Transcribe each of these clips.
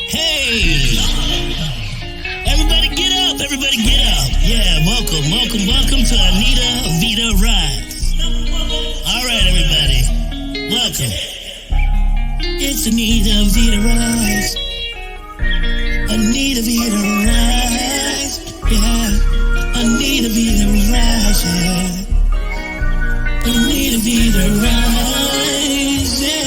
Hey! Everybody get up! Everybody get up! Yeah, welcome to Anita Vita Rise. Alright, everybody. Welcome. It's Anita Vita Rise. Anita Vita Rise. Yeah. Anita Vita Rise. Yeah. Anita Vita Rise. Yeah.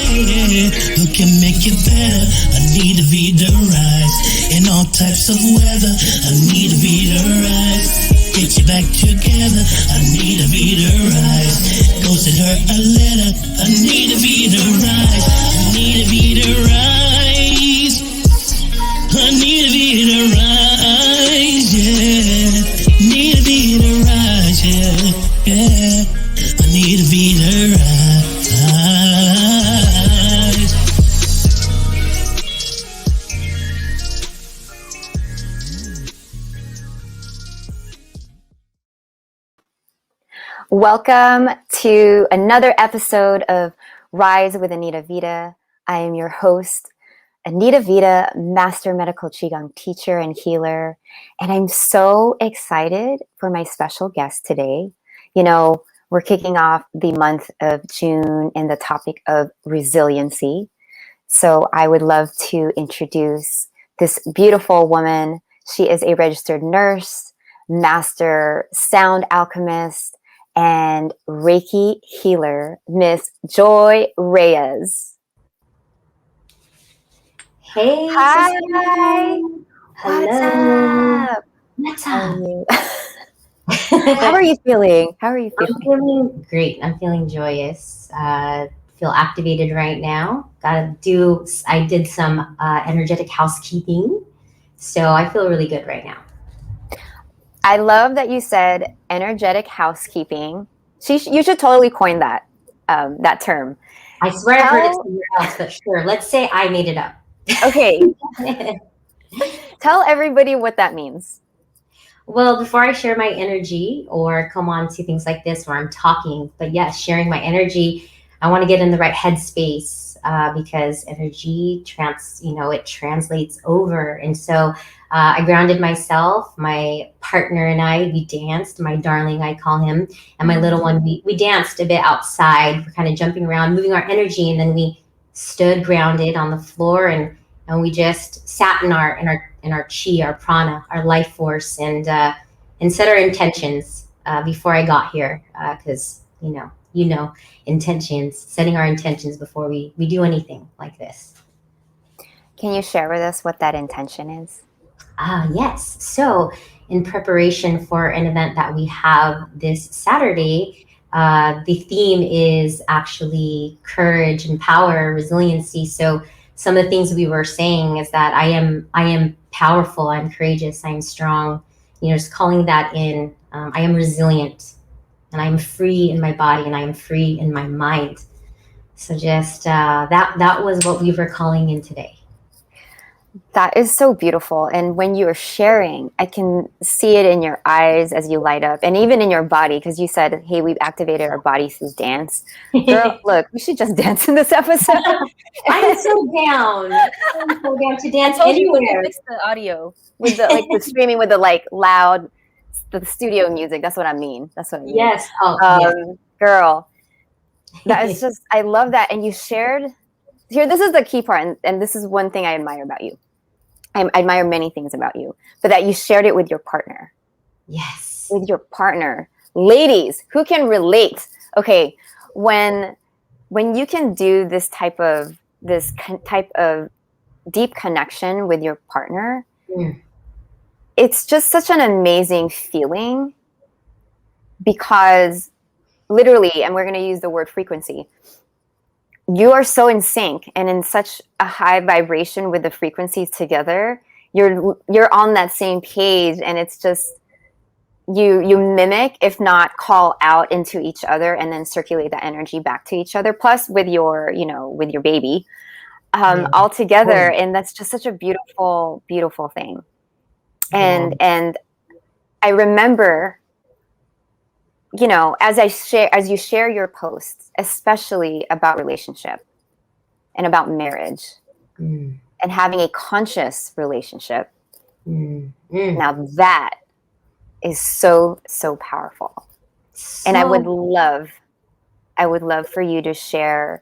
Who can make it better? Anita Vita Rise. In all types of weather, Anita Vita Rise. Get you back together, Anita Vita Rise. Go send her a letter, Anita Vita Rise. Anita Vita Rise. Anita Vita Rise, yeah. Anita Vita Rise, yeah, yeah. Anita Vita Rise. Welcome to another episode of Rise with Anita Vita. I am your host, Anita Vita, Master Medical Qigong teacher and healer. And I'm so excited for my special guest today. You know, we're kicking off the month of June and the topic of resiliency. So I would love to introduce this beautiful woman. She is a registered nurse, master sound alchemist, and Reiki healer, Miss Joy Reyes. Hey. Hi. Hello. What's up? How are you? How are you feeling? I'm feeling great. I'm feeling joyous. Feel activated right now. I did some energetic housekeeping. So I feel really good right now. I love that you said energetic housekeeping. You should totally coin that term. I swear I've heard it somewhere else, but sure. Let's say I made it up. Okay. Tell everybody what that means. Well, before I share my energy or come on to things like this where I'm talking, but yes, sharing my energy, I want to get in the right headspace because energy it translates over. And so I grounded myself, my partner and I, we danced, my darling, I call him, and my little one, we danced a bit outside. We're kind of jumping around, moving our energy, and then we stood grounded on the floor and we just sat in our chi, our prana, our life force, and set our intentions before I got here, because intentions, setting our intentions before we do anything like this. Can you share with us what that intention is? Yes. So in preparation for an event that we have this Saturday, the theme is actually courage and power, resiliency. So some of the things we were saying is that I am powerful, I'm courageous, I'm strong, just calling that in. I am resilient, and I am free in my body, and I am free in my mind. So just that was what we were calling in today. That is so beautiful. And when you are sharing, I can see it in your eyes as you light up, and even in your body, because you said, hey, we've activated our body through dance. Girl, look, we should just dance in this episode. I'm so down. I'm so down to dance anywhere. Mix the audio with the streaming with the loud, the studio music. That's what I mean. Yes. Yes. Girl, that is just, I love that. And you shared here, this is the key part, and this is one thing I admire about you. I admire many things about you, but that you shared it with your partner. Yes. With your partner. Ladies, who can relate? Okay, when you can do this type of deep connection with your partner, it's just such an amazing feeling, because literally, and we're going to use the word frequency, you are so in sync and in such a high vibration with the frequencies together. You're on that same page, and it's just you mimic, if not call out into each other, and then circulate that energy back to each other. Plus with your baby, all together, and that's just such a beautiful, beautiful thing. And I remember, as you share your posts, especially about relationship and about marriage, and having a conscious relationship. Mm-hmm. Now that is so, so powerful. And I would love for you to share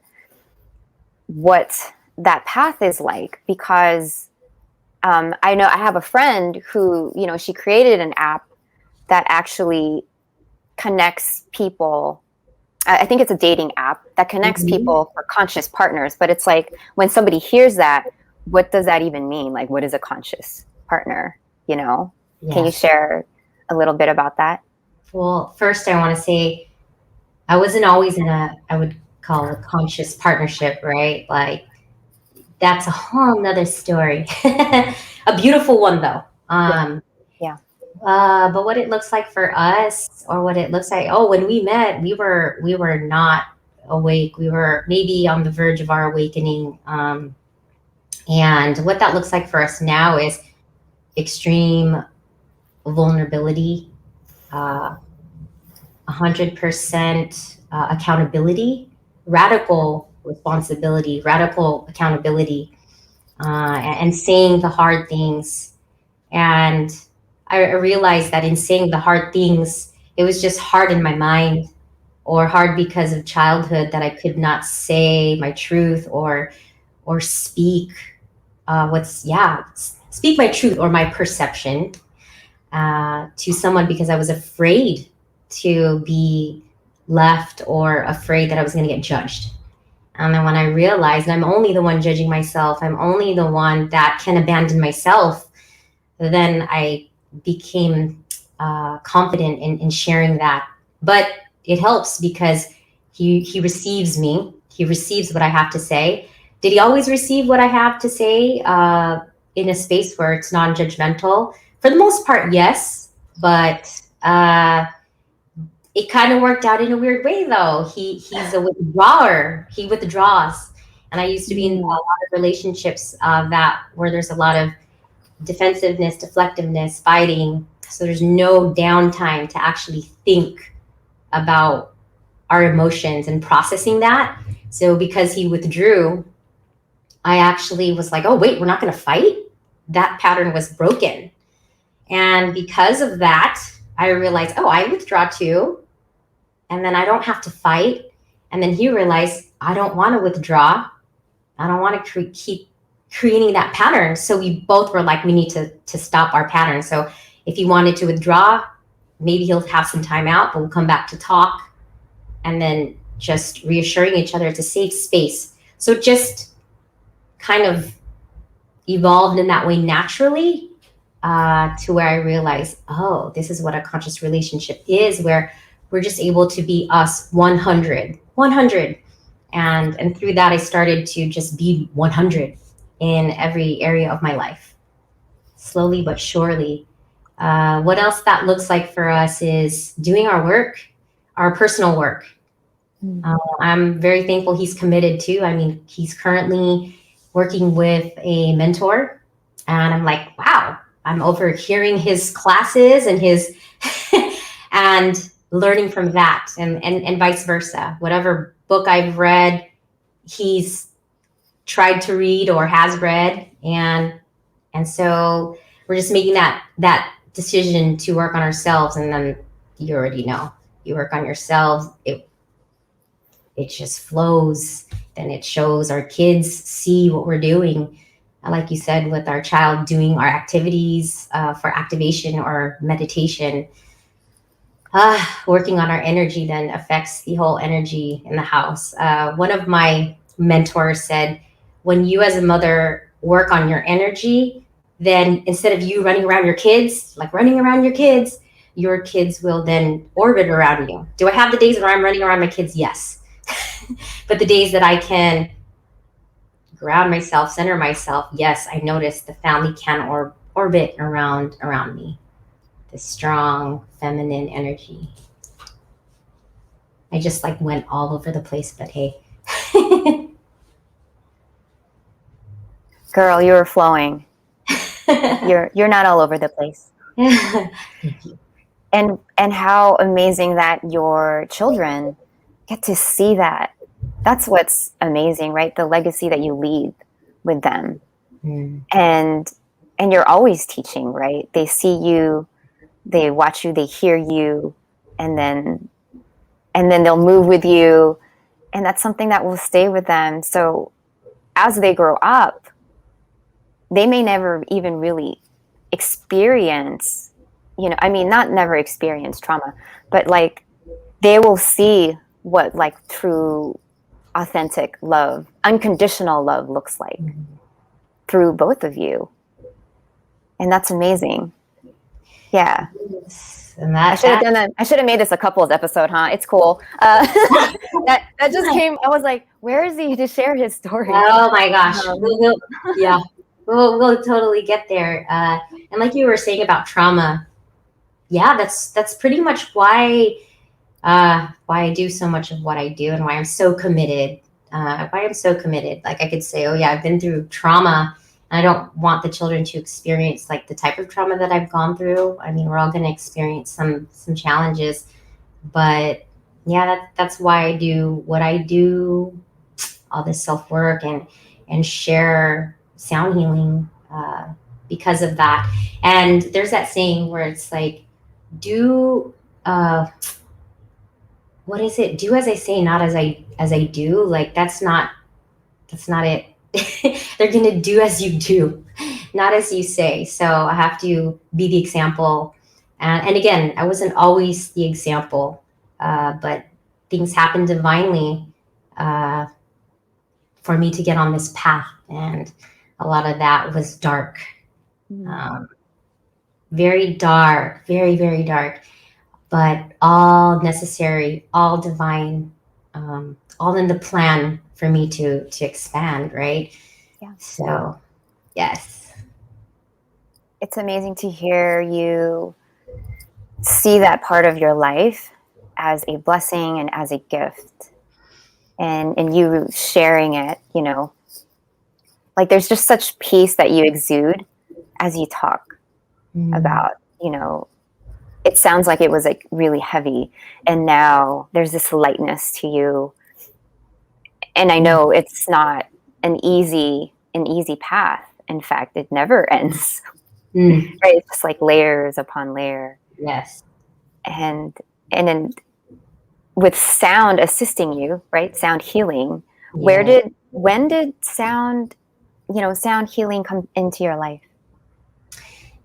what that path is like, because I know I have a friend who, you know, she created an app that actually connects people. I think it's a dating app that connects people for conscious partners. But it's like, when somebody hears that, what does that even mean? Like, what is a conscious partner? You know, Can you share a little bit about that? Well, first I want to say I wasn't always in I would call a conscious partnership, right? Like, that's a whole nother story. A beautiful one though. Yeah. But what it looks like for us, or what it looks like, when we met, we were not awake. We were maybe on the verge of our awakening. And what that looks like for us now is extreme vulnerability, 100% accountability, radical responsibility, radical accountability, and saying the hard things. And I realized that in saying the hard things, it was just hard in my mind, or hard because of childhood, that I could not say my truth or speak speak my truth or my perception to someone, because I was afraid to be left, or afraid that I was going to get judged. And then when I realized I'm only the one judging myself, I'm only the one that can abandon myself, then I became confident in sharing that. But it helps because he receives me. He receives what I have to say. Did he always receive what I have to say in a space where it's non-judgmental? For the most part, yes. But it kind of worked out in a weird way, though. He's a withdrawer. He withdraws. And I used to be in a lot of relationships where there's a lot of defensiveness, deflectiveness, fighting. So there's no downtime to actually think about our emotions and processing that. So because he withdrew, I actually was like, oh, wait, we're not going to fight? That pattern was broken. And because of that, I realized, oh, I withdraw too. And then I don't have to fight. And then he realized, I don't want to withdraw. I don't want to keep creating that pattern. So we both were like, we need to stop our pattern. So if he wanted to withdraw, maybe he'll have some time out, but we'll come back to talk. And then just reassuring each other, it's a safe space. So it just kind of evolved in that way naturally, to where I realized, oh, this is what a conscious relationship is, where we're just able to be us 100. And through that, I started to just be 100 in every area of my life, slowly but surely. What else that looks like for us is doing our work, our personal work. I'm very thankful he's committed too. I mean, he's currently working with a mentor, and I'm like, wow, I'm overhearing his classes and his and learning from that, and vice versa. Whatever book I've read, he's tried to read or has read, and so we're just making that decision to work on ourselves. And then you already know, you work on yourselves, it just flows. Then it shows. Our kids see what we're doing, like you said, with our child doing our activities for activation or meditation. Working on our energy then affects the whole energy in the house. One of my mentors said, when you as a mother work on your energy, then instead of you running around your kids, your kids will then orbit around you. Do I have the days where I'm running around my kids? Yes. But the days that I can ground myself, center myself, yes, I notice the family can orbit around me. The strong feminine energy. I just like went all over the place, but hey. Girl, you were flowing. You're not all over the place. Thank you. And how amazing that your children get to see that. That's what's amazing, right? The legacy that you leave with them. and you're always teaching, right? They see you, they watch you, they hear you, and then they'll move with you, and that's something that will stay with them. So as they grow up, they may never even really experience, I mean, not never experience trauma, but like they will see what like true authentic love, unconditional love looks like through both of you. And that's amazing. Yeah. And I should have made this a couples episode, huh? It's cool. That just came. I was like, where is he to share his story? Oh my gosh. We'll totally get there. And like you were saying about trauma, yeah, that's pretty much why I do so much of what I do and why I'm so committed. Like I could say, oh yeah, I've been through trauma. And I don't want the children to experience like the type of trauma that I've gone through. I mean, we're all going to experience some challenges, but yeah, that's why I do what I do, all this self-work and share sound healing because of that. And there's that saying where it's like, what is it? Do as I say, not as I do. Like that's not it. They're going to do as you do, not as you say. So I have to be the example. And again, I wasn't always the example, but things happened divinely for me to get on this path. And a lot of that was dark, very dark, very, very dark, but all necessary, all divine, all in the plan for me to expand, right? Yeah. So, yes. It's amazing to hear you see that part of your life as a blessing and as a gift. And you sharing it, like there's just such peace that you exude as you talk about, it sounds like it was like really heavy. And now there's this lightness to you. And I know it's not an easy path. In fact, it never ends. Right? It's just like layers upon layer. Yes. And then with sound assisting you, right? Sound healing. Yeah. When did sound healing come into your life?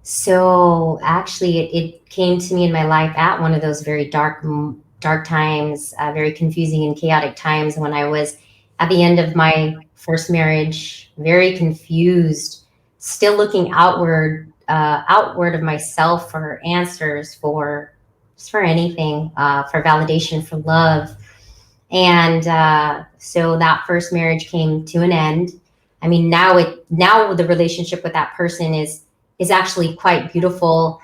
So actually it came to me in my life at one of those very dark times, very confusing and chaotic times when I was at the end of my first marriage, very confused, still looking outward of myself for answers, for anything, for validation, for love. And so that first marriage came to an end. I mean, now the relationship with that person is actually quite beautiful.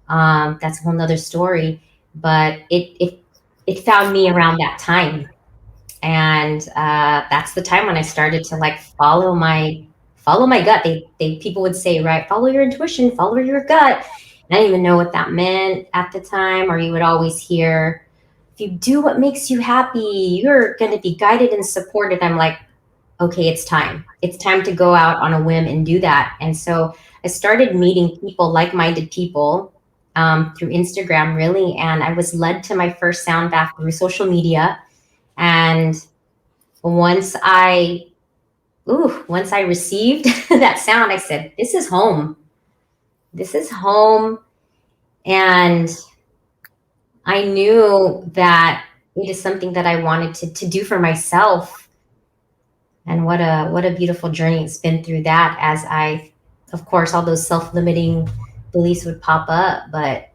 That's a whole nother story, but it found me around that time. And that's the time when I started to like follow my gut. They people would say, right, follow your intuition, follow your gut. And I didn't even know what that meant at the time. Or you would always hear, if you do what makes you happy, you're going to be guided and supported. I'm like, okay, it's time. It's time to go out on a whim and do that. And so I started meeting people, like-minded people, through Instagram, really. And I was led to my first sound bath through social media. And once I received that sound, I said, this is home. This is home. And I knew that it is something that I wanted to do for myself. And what a beautiful journey it's been through that, as of course, all those self-limiting beliefs would pop up, but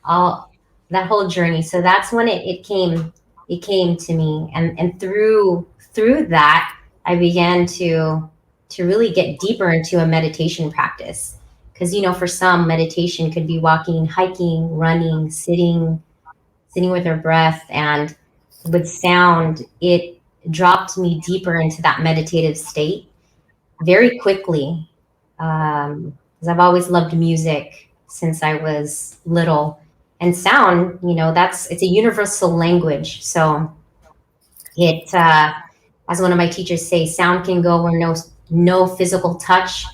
all that whole journey. So that's when it came to me. And through that, I began to really get deeper into a meditation practice. Because, for some, meditation could be walking, hiking, running, sitting with our breath. And with sound, it dropped me deeper into that meditative state very quickly. Because I've always loved music since I was little. And sound, it's a universal language. So it as one of my teachers say, sound can go where no physical touch,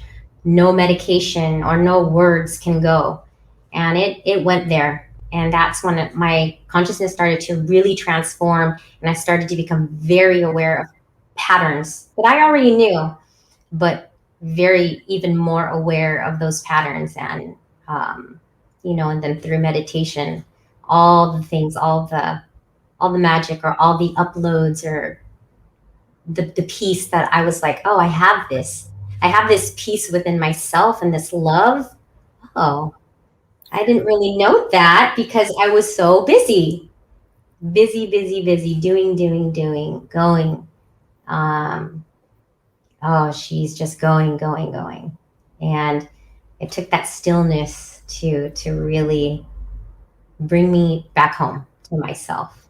no medication, or no words can go. And it went there. And that's when my consciousness started to really transform, and I started to become very aware of patterns that I already knew, but very even more aware of those patterns. And and then through meditation, all the things, all the magic, or all the uploads, or the piece that I was like, oh, I have this piece within myself, and this love. Oh, I didn't really note that because I was so busy, doing, going. Oh, she's just going. And it took that stillness to really bring me back home to myself.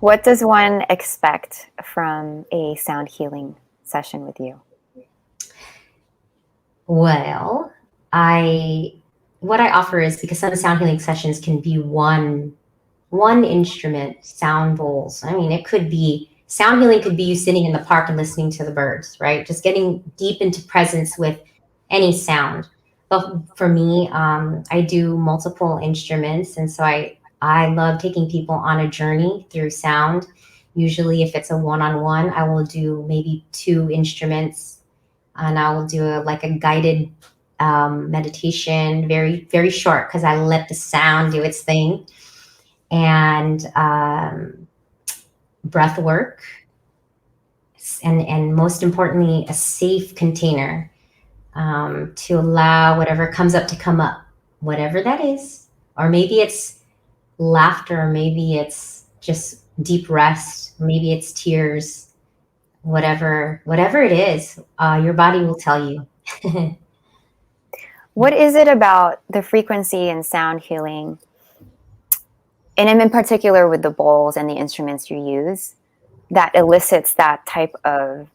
What does one expect from a sound healing session with you? Well, what I offer is, because some sound healing sessions can be one instrument, sound bowls. I mean, sound healing could be you sitting in the park and listening to the birds, right? Just getting deep into presence with any sound. But for me, I do multiple instruments. And so I love taking people on a journey through sound. Usually if it's a one-on-one, I will do maybe 2 instruments, and I will do a guided meditation, very, very short, because I let the sound do its thing. And breath work, and most importantly, a safe container to allow whatever comes up to come up, whatever that is. Or maybe it's laughter, or maybe it's just deep rest, maybe it's tears, whatever it is, your body will tell you. What is it about the frequency and sound healing, and in particular with the bowls and the instruments you use, that elicits that type of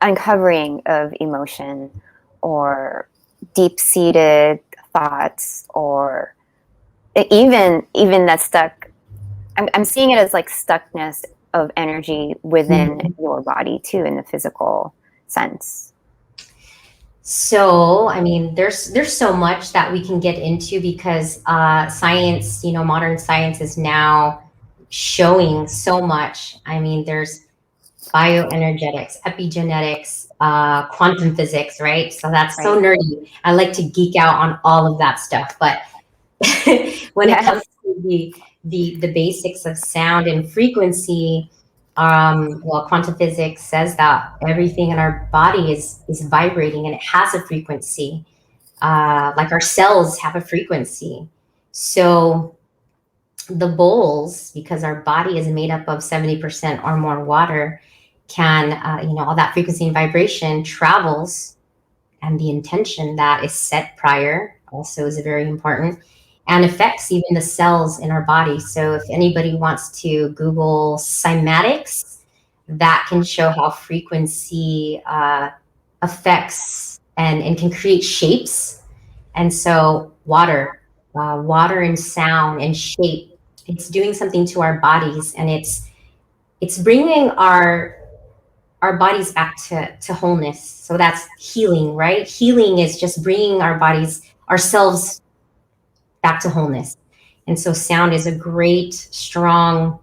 uncovering of emotion or deep-seated thoughts, or even that stuck? I'm seeing it as like stuckness of energy within your body too, in the physical sense. So, I mean, there's so much that we can get into, because science, modern science is now showing so much. I mean, there's bioenergetics, epigenetics, quantum physics, right? So that's so nerdy. I like to geek out on all of that stuff. But when it comes to the basics of sound and frequency, quantum physics says that everything in our body is vibrating, and it has a frequency. Like our cells have a frequency. So the bowls, because our body is made up of 70% or more water, can, all that frequency and vibration travels, and the intention that is set prior also is very important, and affects even the cells in our body. So if anybody wants to Google cymatics, that can show how frequency affects and can create shapes. And so water and sound and shape, it's doing something to our bodies, and it's bringing our bodies back to wholeness. So that's healing, right? Healing is just bringing ourselves back to wholeness. And so sound is a great, strong,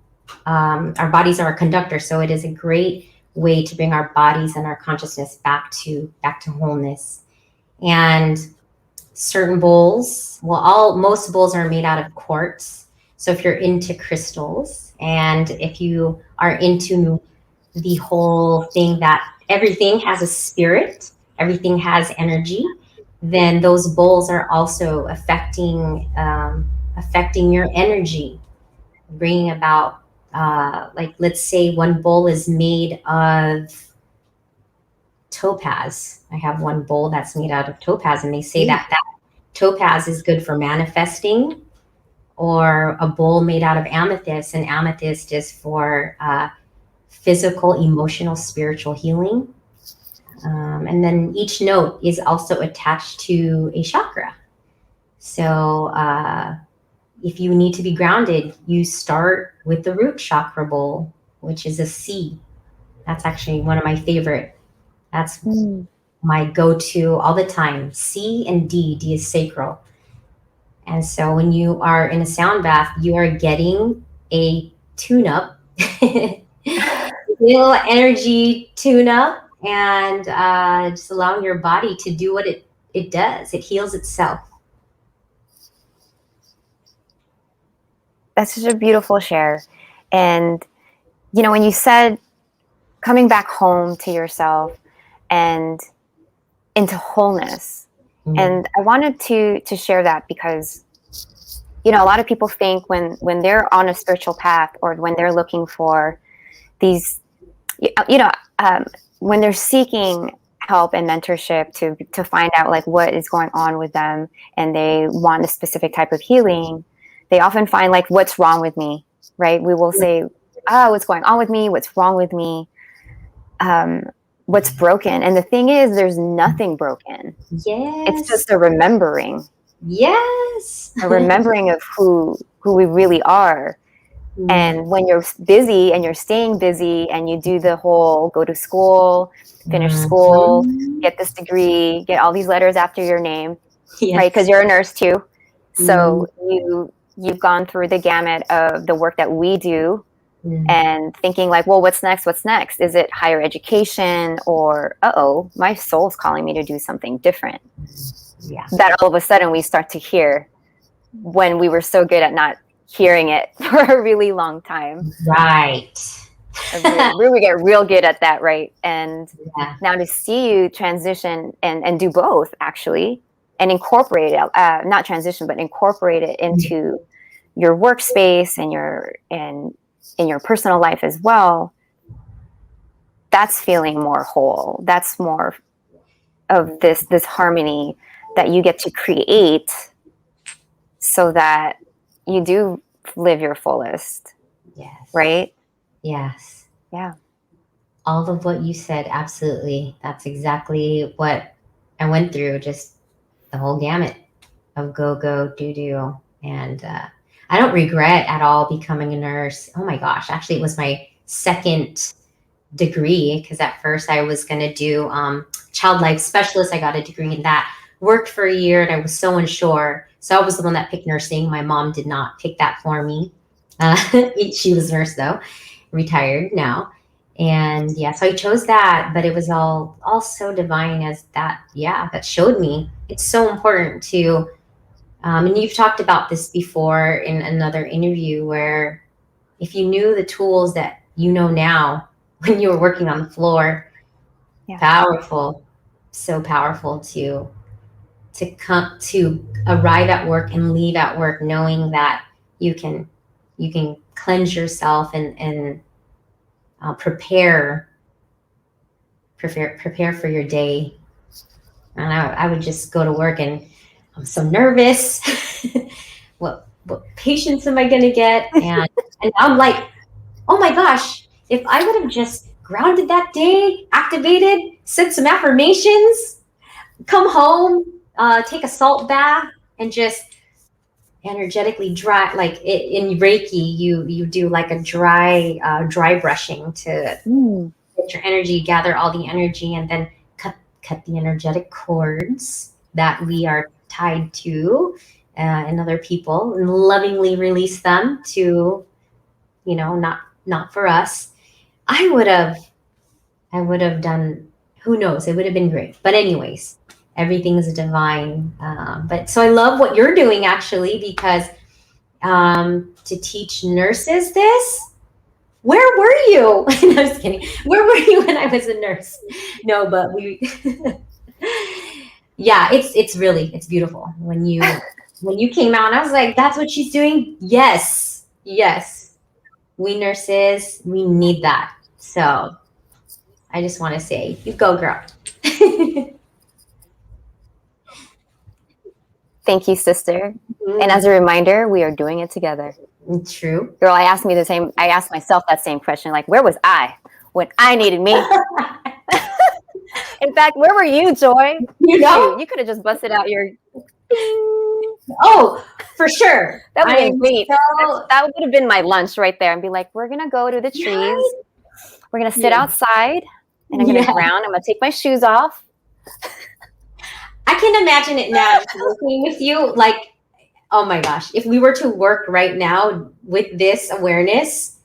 our bodies are a conductor. So it is a great way to bring our bodies and our consciousness back to wholeness. And certain bowls, most bowls are made out of quartz. So if you're into crystals, and if you are into the whole thing that everything has a spirit, everything has energy, then those bowls are also affecting your energy, bringing about, let's say one bowl is made of topaz. I have one bowl that's made out of topaz, and they say that topaz is good for manifesting. Or a bowl made out of amethyst, and amethyst is for physical, emotional, spiritual healing. And then each note is also attached to a chakra. So if you need to be grounded, you start with the root chakra bowl, which is a C. That's actually one of my favorite. That's my go-to all the time. C and D. D is sacral. And so when you are in a sound bath, you are getting a tune-up, little energy tune-up, and just allowing your body to do what it does. It heals itself. That's such a beautiful share. And, you know, when you said coming back home to yourself and into wholeness, and I wanted to share that because, you know, a lot of people think when they're on a spiritual path or when they're looking for these, you know, when they're seeking help and mentorship to find out like what is going on with them and they want a specific type of healing, they often find like, what's wrong with me, right? We will say, oh, what's going on with me? What's wrong with me? What's broken? And the thing is, there's nothing broken. Yes. It's just a remembering. Yes. A remembering of who we really are. And when you're busy and you're staying busy and you do the whole go to school, finish school, get this degree, get all these letters after your name, right? Because you're a nurse too. So you've gone through the gamut of the work that we do and thinking like, well, what's next? What's next? Is it higher education or, my soul's calling me to do something different? Yeah. That all of a sudden we start to hear when we were so good at not hearing it for a really long time. Right. We get real good at that, right? And now to see you transition and do both actually, and incorporate it, not transition, but incorporate it into your workspace and in your personal life as well. That's feeling more whole. That's more of this harmony that you get to create so that you do live your fullest. Yes. Right? Yes. Yeah. All of what you said, absolutely. That's exactly what I went through, just the whole gamut of go, do. And I don't regret at all becoming a nurse. Oh my gosh. Actually, it was my second degree because at first I was going to do child life specialist. I got a degree in that, worked for a year, and I was so unsure. So I was the one that picked nursing. My mom did not pick that for me. She was a nurse though, retired now. And so I chose that, but it was all so divine as that, that showed me. It's so important to, and you've talked about this before in another interview where if you knew the tools that you know now when you were working on the floor, powerful, so powerful to come to arrive at work and leave at work knowing that you can cleanse yourself and prepare for your day. And I would just go to work and I'm so nervous. What patients am I gonna get? And I'm like, oh my gosh, if I would have just grounded that day, activated, said some affirmations, come home, take a salt bath, and just energetically dry, like in Reiki, you do like a dry brushing to get your energy, gather all the energy, and then cut the energetic cords that we are tied to in other people, and lovingly release them to, not for us. I would have done, who knows, it would have been great. But anyways, everything is divine. But so I love what you're doing actually, because to teach nurses this, where were you? No, I'm just kidding. Where were you when I was a nurse? No, but it's beautiful. When you came out, and I was like, that's what she's doing. Yes. We nurses, we need that. So I just want to say, you go, girl. Thank you, sister. And as a reminder, we are doing it together. True. Girl, I asked myself that same question, like, where was I when I needed me? In fact, where were you, Joy? You could have just busted out your Oh, for sure. That would have been great. So, That would have been my lunch right there, and be like, we're gonna go to the trees. We're gonna sit outside, and I'm gonna ground. I'm gonna take my shoes off. I can imagine it now, just working with you. Like, oh my gosh, if we were to work right now with this awareness,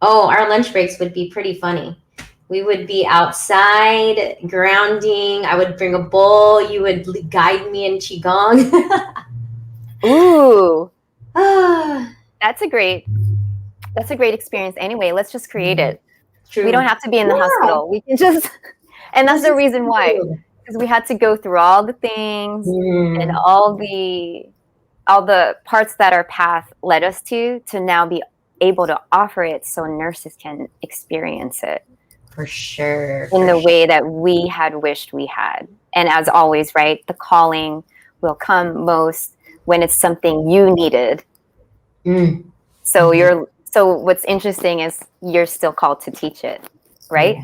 oh, our lunch breaks would be pretty funny. We would be outside grounding. I would bring a bowl. You would guide me in qigong. Ooh, that's a great experience. Anyway, let's just create it. True. We don't have to be in the hospital. We can just, and that's the reason why, because we had to go through all the things and all the parts that our path led us to now be able to offer it so nurses can experience it. For sure. In the way that we had wished we had. And as always, right, the calling will come most when it's something you needed. So so what's interesting is you're still called to teach it, right?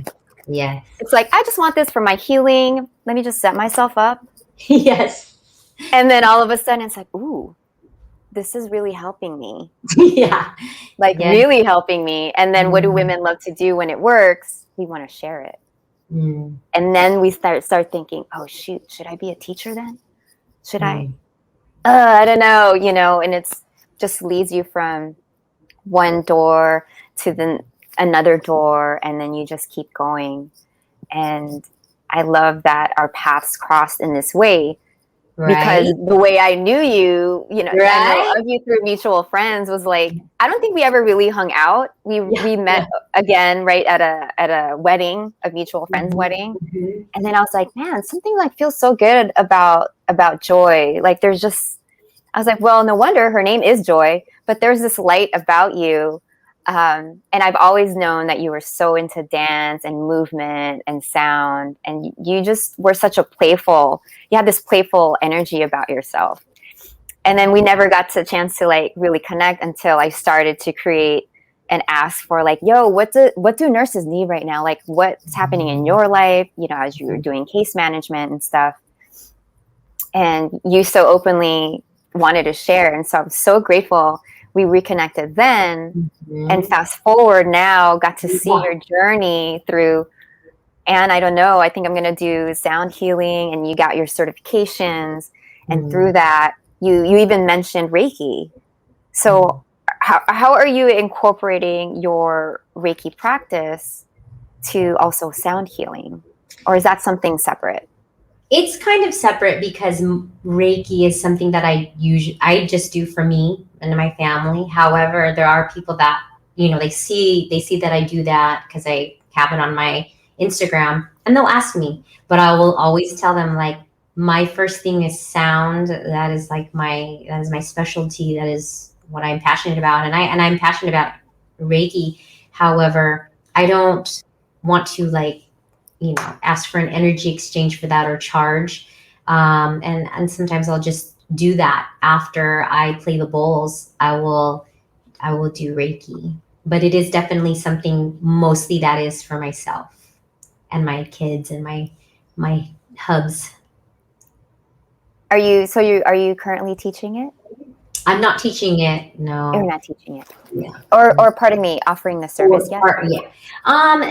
Yeah. It's like, I just want this for my healing. Let me just set myself up. Yes. And then all of a sudden it's like, ooh, this is really helping me. Yeah. Like really helping me. And then what do women love to do when it works? We want to share it. And then we start thinking, oh shoot, should I be a teacher then? Should I? I don't know, and it's just leads you from one door to another door, and then you just keep going. And I love that our paths crossed in this way. Right. Because the way I knew you, right? I know of you through mutual friends was like, I don't think we ever really hung out. We met again, right, at a wedding, a mutual friend's wedding. And then I was like, man, something like feels so good about Joy. Like I was like, well, no wonder her name is Joy, but there's this light about you. And I've always known that you were so into dance and movement and sound, and you just were such a you had this playful energy about yourself. And then we never got a chance to like really connect until I started to create and ask for like, yo, what do nurses need right now? Like what's happening in your life, as you were doing case management and stuff. And you so openly wanted to share. And so I'm so grateful we reconnected then, and fast forward now, got to see your journey through, and I don't know, I think I'm going to do sound healing, and you got your certifications, and through that, you even mentioned Reiki. So how are you incorporating your Reiki practice to also sound healing? Or is that something separate? It's kind of separate because Reiki is something that I just do for me and my family. However, there are people that, they see that I do that because I have it on my Instagram, and they'll ask me, but I will always tell them like, my first thing is sound. That is my specialty. That is what I'm passionate about. And I'm passionate about Reiki. However, I don't want to ask for an energy exchange for that or charge. And sometimes I'll just do that after I play the bowls. I will do Reiki, but it is definitely something mostly that is for myself and my kids and my hubs. Are you currently teaching it? I'm not teaching it. No. You're not teaching it. Yeah. Or pardon me, offering the service. Yeah.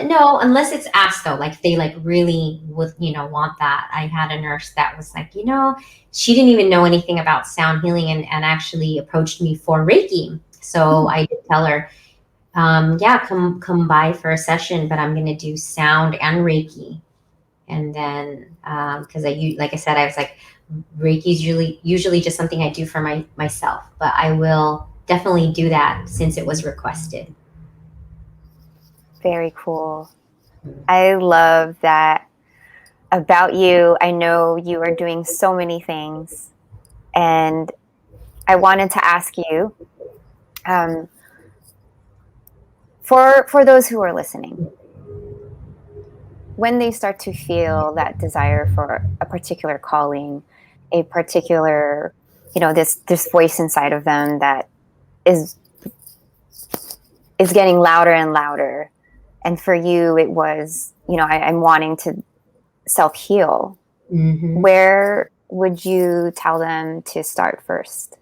No, unless it's asked though, like they really would, want that. I had a nurse that was like, she didn't even know anything about sound healing and actually approached me for Reiki. So I did tell her, come by for a session, but I'm going to do sound and Reiki. And then, cause like I said, I was like, Reiki is usually just something I do for myself, but I will definitely do that since it was requested. Very cool. I love that about you. I know you are doing so many things, and I wanted to ask you, for those who are listening, when they start to feel that desire for a particular calling, a particular, this voice inside of them that is getting louder and louder. And for you, it was, I'm wanting to self-heal. Where would you tell them to start first?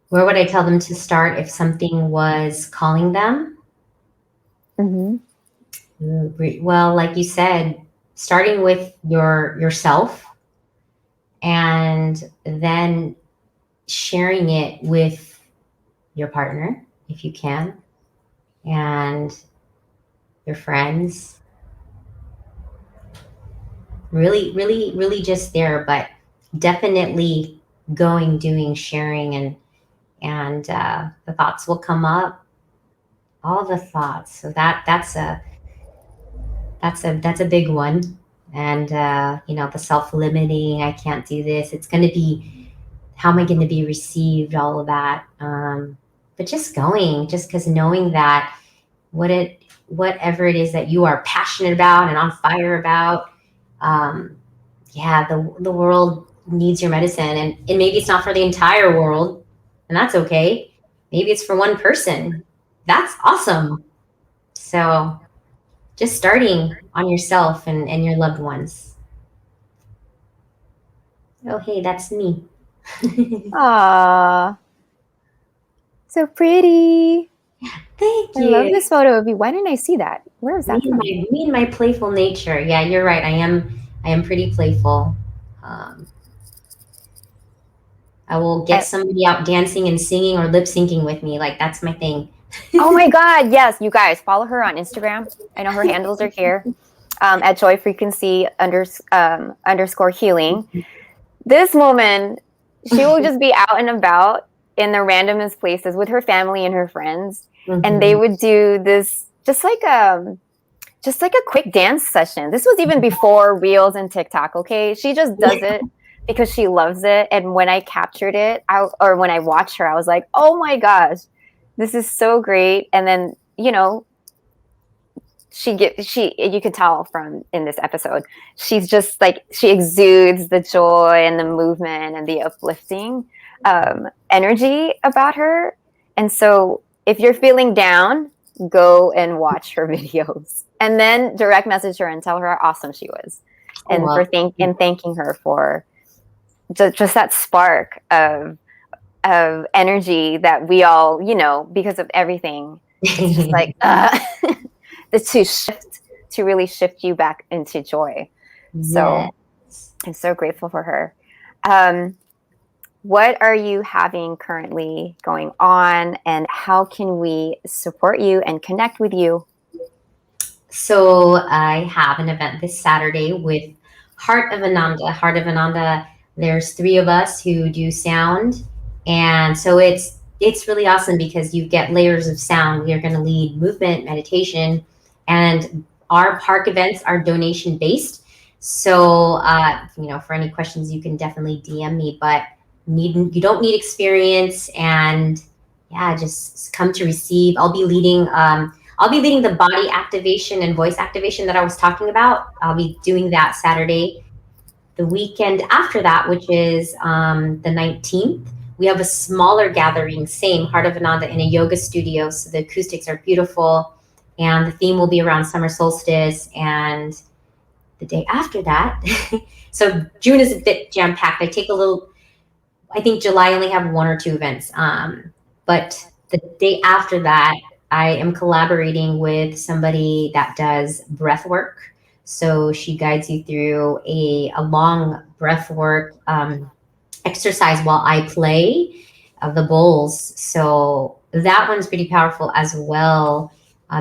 Where would I tell them to start if something was calling them? Mm-hmm. Well, like you said, starting with yourself, and then sharing it with your partner if you can, and your friends. Really, really, really just there, but definitely going, doing, sharing, and the thoughts will come up. All the thoughts. So that's a big one. And the self-limiting, I can't do this. It's going to be, how am I going to be received? All of that. But just going, just because knowing that whatever it is that you are passionate about and on fire about, the world needs your medicine, and maybe it's not for the entire world, and that's okay. Maybe it's for one person. That's awesome. So just starting on yourself and your loved ones. Oh, hey, that's me. Aww. So pretty. Thank I you. love this photo of you. Why didn't I see that? Where is that from? Me and my playful nature. Yeah, you're right. I am pretty playful. I will get somebody out dancing and singing or lip syncing with me. Like, that's my thing. Oh my God. Yes. You guys follow her on Instagram. I know her handles are here at Joy Frequency underscore healing. This woman, she will just be out and about in the randomest places with her family and her friends. Mm-hmm. And they would do this just like a quick dance session. This was even before Reels and TikTok. Okay. She just does it because she loves it. And when I captured it, when I watched her, I was like, oh my gosh, this is so great. And then, you could tell from in this episode, she's just like, she exudes the joy and the movement and the uplifting energy about her. And so if you're feeling down, go and watch her videos and then direct message her and tell her how awesome she was. And thanking her for just that spark of energy that we all, because of everything, it's just like to really shift you back into joy. Yes. So I'm so grateful for her. What are you having currently going on, and how can we support you and connect with you? So I have an event this Saturday with Heart of Ananda. Heart of Ananda, there's 3 of us who do sound. And so it's really awesome because you get layers of sound. We are going to lead movement, meditation, and our park events are donation based. So, for any questions, you can definitely DM me, but you don't need experience, and just come to receive. I'll be leading the body activation and voice activation that I was talking about. I'll be doing that Saturday. The weekend after that, which is the 19th, we have a smaller gathering, same Heart of Ananda, in a yoga studio. So the acoustics are beautiful, and the theme will be around summer solstice. And the day after that, so June is a bit jam packed. I think July only have 1 or 2 events. But the day after that, I am collaborating with somebody that does breath work. So she guides you through a long breath work exercise while I play the bowls. So that one's pretty powerful as well,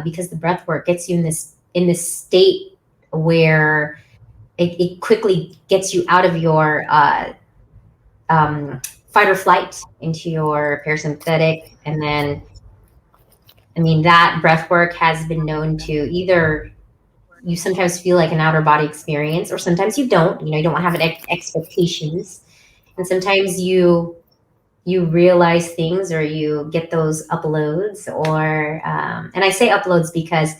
because the breath work gets you in this state where it quickly gets you out of your fight or flight into your parasympathetic. And then, that breath work has been known to either you sometimes feel like an outer body experience, or sometimes you don't. You don't have expectations, and sometimes you realize things, or you get those uploads, or and I say uploads because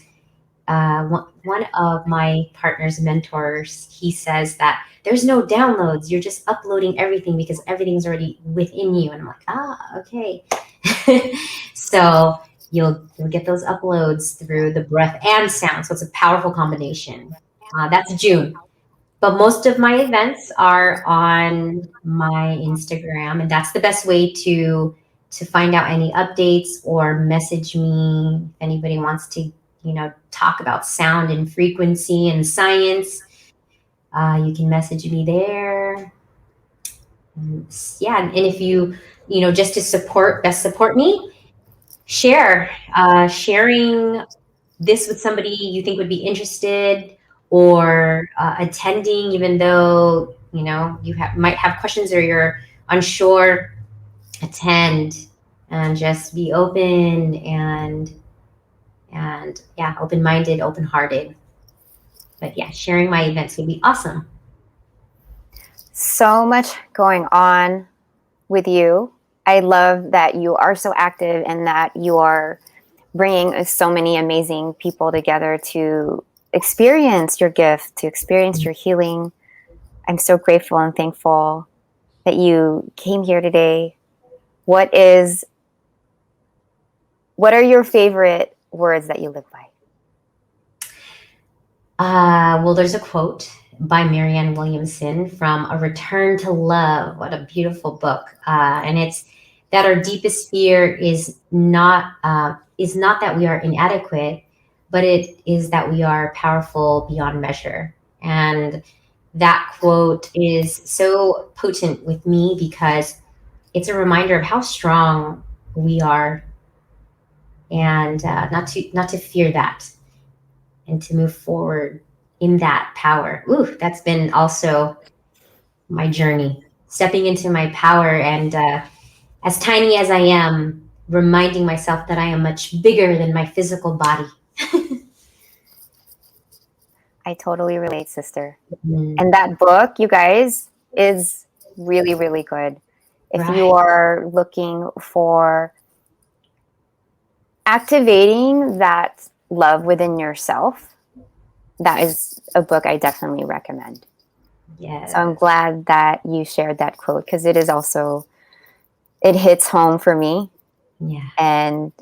one of my partner's mentors, he says that there's no downloads. You're just uploading everything because everything's already within you. And I'm like, okay. So you'll get those uploads through the breath and sound. So it's a powerful combination. That's June. But most of my events are on my Instagram, and that's the best way to find out any updates or message me if anybody wants to, talk about sound and frequency and science. You can message me there. Yeah, and if just to support me, sharing this with somebody you think would be interested, or attending, even though might have questions or you're unsure. Attend and just be open and yeah, open-minded, open-hearted. But yeah, sharing my events would be awesome. So much going on with you. I love that you are so active and that you are bringing so many amazing people together to experience your gift, to experience your healing. I'm so grateful and thankful that you came here today. What are your favorite words that you live by? Well, there's a quote by Marianne Williamson from A Return to Love. What a beautiful book. And it's that our deepest fear is not that we are inadequate, but it is that we are powerful beyond measure. And that quote is so potent with me because it's a reminder of how strong we are, and not to fear that, and to move forward in that power. Ooh, that's been also my journey, stepping into my power, and as tiny as I am, reminding myself that I am much bigger than my physical body. I totally relate, sister. And that book, you guys, is really, really good. If you are looking for activating that love within yourself, that is a book I definitely recommend. Yes. So I'm glad that you shared that quote, because it hits home for me. Yeah. And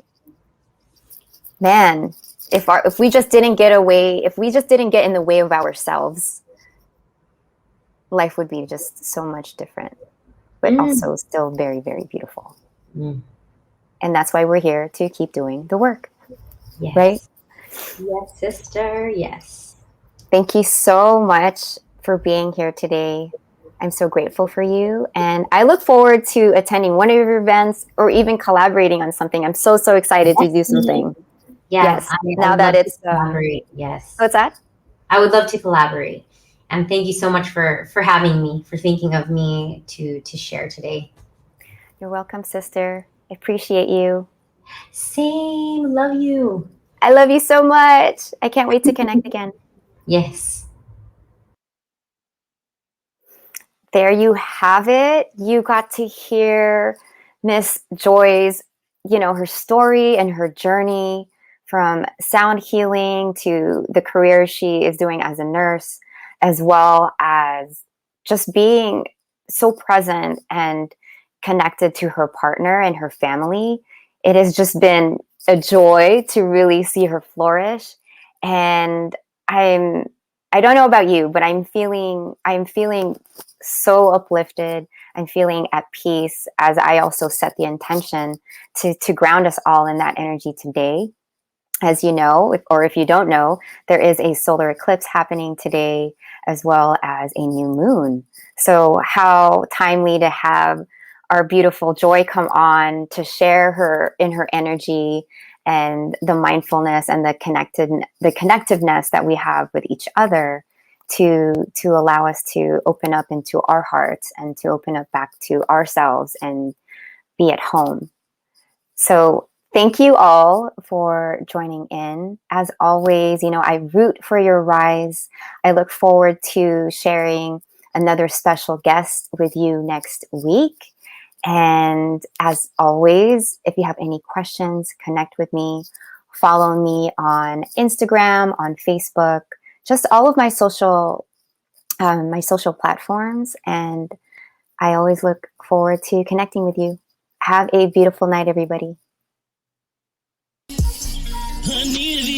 man, if we just didn't get in the way of ourselves, life would be just so much different, but also still very, very beautiful. And that's why we're here, to keep doing the work. Yes. Right? Yes, sister. Yes. Thank you so much for being here today. I'm so grateful for you. And I look forward to attending one of your events or even collaborating on something. I'm so excited to do something. Yes. Now that it's collaborate. Yes. What's that? I would love to collaborate. And thank you so much for having me, for thinking of me to share today. You're welcome, sister. I appreciate you. Same. Love you. I love you so much. I can't wait to connect again. Yes. There you have it. You got to hear Miss Joy's, her story and her journey from sound healing to the career she is doing as a nurse, as well as just being so present and connected to her partner and her family. It has just been a joy to really see her flourish. And I don't know about you, but I'm feeling so uplifted. I'm feeling at peace as I also set the intention to ground us all in that energy today. As you know, or if you don't know, there is a solar eclipse happening today, as well as a new moon. So how timely to have our beautiful Joy come on to share her energy and the mindfulness and the connectiveness that we have with each other, to allow us to open up into our hearts and to open up back to ourselves and be at home. So thank you all for joining in. As always, I root for your rise. I look forward to sharing another special guest with you next week. And as always, if you have any questions, connect with me. Follow me on Instagram, on Facebook, just all of my social platforms. And I always look forward to connecting with you. Have a beautiful night, everybody. Anita